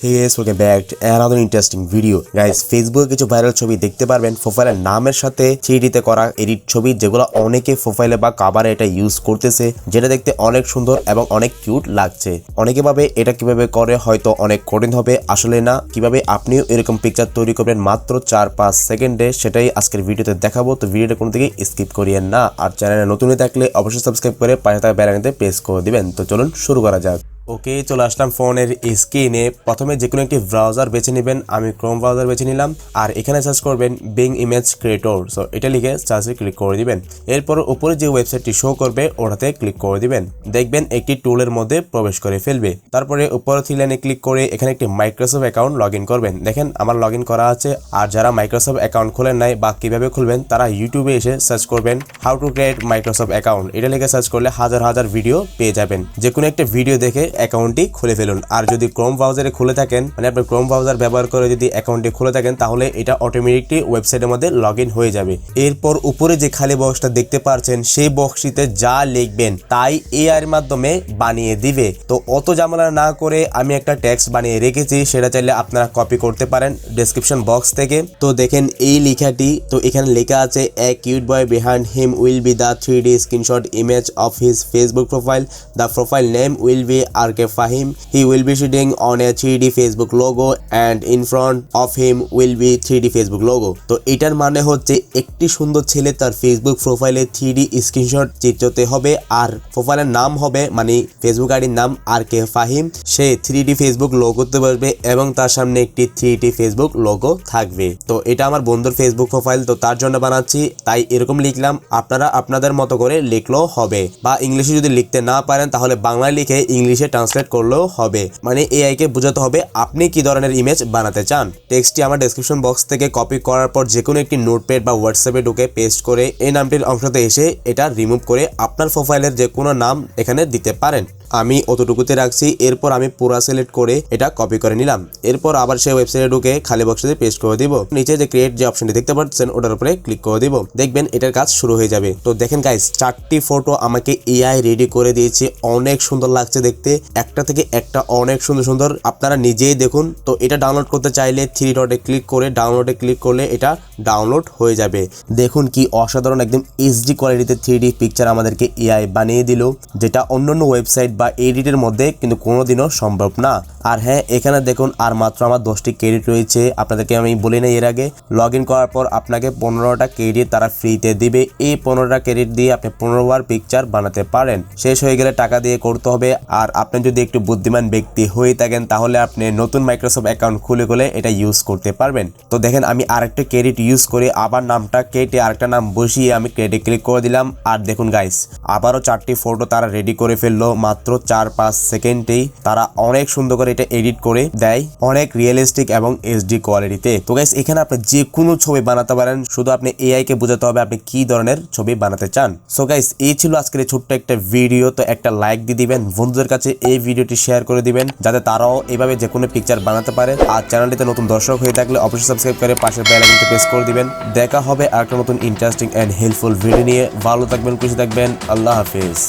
Hey guys, welcome back to another interesting video. Guys, ফেসবুকে কিছু viral ছবি দেখতে পারবেন প্রোফাইলের নামের সাথে 3D তে করা এডিট ছবি, যেগুলো অনেকে প্রোফাইলে বা কভারে এটা ইউজ করতেছে, যেটা দেখতে অনেক সুন্দর এবং অনেক কিউট লাগছে। অনেকে ভাবে এটা কিভাবে করে, হয়তো অনেক কঠিন হবে, আসলে না। কিভাবে আপনিও এরকম পিকচার তৈরি করবেন মাত্র 4-5 সেকেন্ডে, সেটাই আজকের ভিডিওতে দেখাবো। তো ভিডিওটা কোনো দিকে স্কিপ করিয়েন না, আর চ্যানেলে নতুন হয়ে থাকলে অবশ্যই সাবস্ক্রাইব করে পাশে থাকা বেল আইকনটি প্রেস করে দিবেন। তো চলুন শুরু করা যাক। ওকে, চলে আসলাম ফোনের স্ক্রিনে। প্রথমে যে কোনো একটি ব্রাউজার বেছে নেবেন। আমি ক্রোম ব্রাউজার বেছে নিলাম, আর এখানে সার্চ করবেন বিং ইমেজ ক্রিয়েটর। সো এটা লিখে সার্চে ক্লিক করে দিবেন। এরপর উপরে যে ওয়েবসাইটটি শো করবে ওটাতে ক্লিক করে দিবেন। দেখবেন একটি টুলের মধ্যে প্রবেশ করে ফেলবে। তারপরে উপরে থ্রি লাইনে ক্লিক করে এখানে একটি মাইক্রোসফট অ্যাকাউন্ট লগ ইন করবেন। দেখেন আমার লগ ইন করা আছে। আর যারা মাইক্রোসফট অ্যাকাউন্ট খোলেন নাই বা কিভাবে খুলবেন, তারা ইউটিউবে এসে সার্চ করবেন how to create Microsoft account. এটা লিখে সার্চ করলে হাজার হাজার ভিডিও পেয়ে যাবেন। যে কোনো একটা ভিডিও দেখে অ্যাকাউন্টটি খুলে ফেলুন। আর যদি ক্রোম ব্রাউজারে খুলে থাকেন, মানে আপনি ক্রোম ব্রাউজার ব্যবহার করে যদি অ্যাকাউন্টটি খুলে থাকেন, তাহলে এটা অটোমেটিকলি ওয়েবসাইটের মধ্যে লগ ইন হয়ে যাবে। এরপর উপরে যে খালি বক্সটা দেখতে পাচ্ছেন, সেই বক্সটিতে যা লিখবেন তাই এআই এর মাধ্যমে বানিয়ে দিবে। তো অত ঝামেলা না করে আমি একটা টেক্সট বানিয়ে রেখেছি, সেটা চাইলে আপনারা কপি করতে পারেন ডেসক্রিপশন বক্স থেকে। তো দেখেন এই লেখাটি, তো এখানে লেখা আছে a cute boy behind him will be the 3D screenshot image of his Facebook profile. The profile name will be RK Fahim. He will be sitting on a 3D Facebook logo and in front of him will be 3D Facebook logo. তো এটার মানে হচ্ছে একটি সুন্দর ছেলে তার Facebook প্রোফাইলে 3D screenshot চিত্রতে হবে, আর প্রোফাইলের নাম হবে, মানে ফেসবুক আইডির নাম RK Fahim। সে 3D ফেসবুক লোগোতে বসবে এবং তার সামনে একটি 3D ফেসবুক লোগো থাকবে। তো এটা আমার বন্ধুর ফেসবুক প্রোফাইল, তো তার জন্য বানাচ্ছি, তাই এরকম লিখলাম। আপনারা আপনাদের মতো করে লিখলেও হবে, বা ইংলিশে যদি লিখতে না পারেন তাহলে বাংলায় লিখে ইংলিশে ট্রান্সলেট করলেও হবে। মানে এআই কে বোঝাতে হবে আপনি কি ধরনের ইমেজ বানাতে চান। টেক্সটটি আমার ডেসক্রিপশন বক্স থেকে কপি করার পর যে কোনো একটি নোটপ্যাড বা হোয়াটসঅ্যাপে ঢুকে পেস্ট করে এই নামটির অংশতে এসে এটা রিমুভ করে আপনার প্রোফাইলের যে কোনো নাম এখানে দিতে পারেন। আমি অতটুকুতে রাখছি। এরপর আমি পুরো সিলেক্ট করে এটা কপি করে নিলাম। এরপর আবার সেই ওয়েবসাইটে ঢুকে খালি বক্সে পেস্ট করে দিব। নিচে যে ক্রিয়েট যে অপশনটি দেখতে পাচ্ছেন ওটার উপরে ক্লিক করে দিব। দেখবেন এটার কাজ শুরু হয়ে যাবে। তো দেখেন গাইস, 4টি ফটো আমাকে এআই রেডি করে দিয়েছে। অনেক সুন্দর লাগছে দেখতে, একটা থেকে একটা অনেক সুন্দর সুন্দর। আপনারা নিজেই দেখুন। তো এটা ডাউনলোড করতে চাইলে 3 ডটে ক্লিক করে ডাউনলোডে ক্লিক করলে এটা ডাউনলোড হয়ে যাবে। দেখুন কি অসাধারণ, একদম HD কোয়ালিটিতে 3D পিকচার আমাদেরকে এআই বানিয়ে দিল, যেটা অন্যান্য ওয়েবসাইট বা এডিটের মধ্যে কিন্তু কোনোদিনও সম্ভব না। আর হ্যাঁ, এখানে দেখুন আর মাত্র আমার 10টি ক্রেডিট রয়েছে। আপনাদেরকে আমি বলি না এর আগে, লগ ইন করার পর আপনাকে 15টা ক্রেডিট তারা ফ্রিতে দিবে। এই 15টা ক্রেডিট দিয়ে আপনি 15 বার পিকচার বানাতে পারেন। শেষ হয়ে গেলে টাকা দিয়ে করতে হবে। আর আপনি যদি একটু বুদ্ধিমান ব্যক্তি হয়ে থাকেন, তাহলে আপনি নতুন মাইক্রোসফট অ্যাকাউন্ট খুলে এটা ইউজ করতে পারবেন। তো দেখেন আমি আরেকটা ক্রেডিট ইউজ করে আবার নামটা কেটে আরেকটা নাম বসিয়ে আমি ক্রেডিট ক্লিক করে দিলাম। আর দেখুন গাইস, আবারও 4টি ফটো তারা রেডি করে ফেললো মাত্র 4-5 সেকেন্ডেই। তারা অনেক সুন্দর করে এটা এডিট করে দেয়, অনেক রিয়েলিস্টিক এবং HD কোয়ালিটিতে। তো গাইস, এখানে আপনি যে কোনো ছবি বানাতে পারেন, শুধু আপনি এআই কে বোঝাতে হবে আপনি কি ধরনের ছবি বানাতে চান। সো গাইস, এই ছিল আজকের ছোট্ট একটা ভিডিও। তো একটা লাইক দিয়ে দিবেন, বন্ধুদের কাছে এই ভিডিওটি শেয়ার করে দিবেন, যাতে তারাও এভাবে যে কোনো পিকচার বানাতে পারে। আর চ্যানেলটিতে নতুন দর্শক হয়ে থাকলে অবশ্যই সাবস্ক্রাইব করে পাশের বেল আইকনটি প্রেস করে দিবেন। দেখা হবে আরেকটা নতুন ইন্টারেস্টিং এন্ড হেল্পফুল ভিডিও নিয়ে। ভালো থাকবেন, খুশি থাকবেন। আল্লাহ হাফেজ।